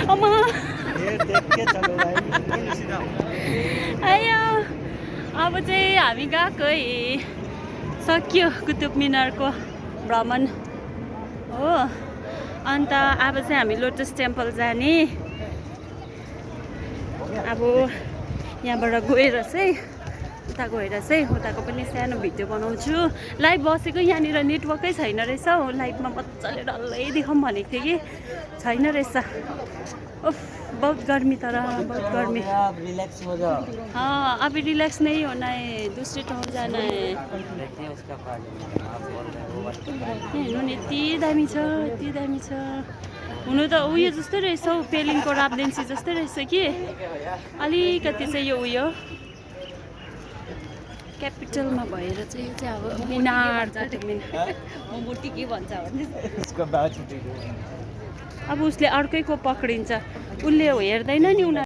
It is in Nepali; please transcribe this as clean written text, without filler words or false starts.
अम्मा आयो अब चाहिँ हामी गएको है सकियो कुतुब मिनारको भ्रमण हो अन्त अब चाहिँ हामी लोटस टेम्पल जाने अब यहाँबाट गएर चाहिँ उता गएर चाहिँ उताको पनि सानो भिडियो बनाउँछु लाइभ बसेको यहाँनिर नेटवर्कै छैन रहेछ हौ लाइभमा मजाले डल्लै देखाउँ भनेको थिएँ कि छैन रहेछ उफ बहुत गर्मी तर बहुत गर्मी रिलैक्स हो जाओ हाँ अभी रिलैक्स नहीं होना है दूसरे ठाउँ जाना है देखते हैं उसका पार्ट आप बोल रहे हो हेर्नु नि यति दामी छ यति दामी छ हुनु त उयो जस्तै रहेछ हौ पेलिङको राब्देन्सी जस्तै रहेछ कि अलिकति चाहिँ यो उयो क्यापिटलमा भएर चाहिँ यो चाहिँ अब मिनार म मोटी के भन्छ भने उसका बैच अब उसले अर्कैको पक्रिन्छ उसले हेर्दैन नि उनीहरू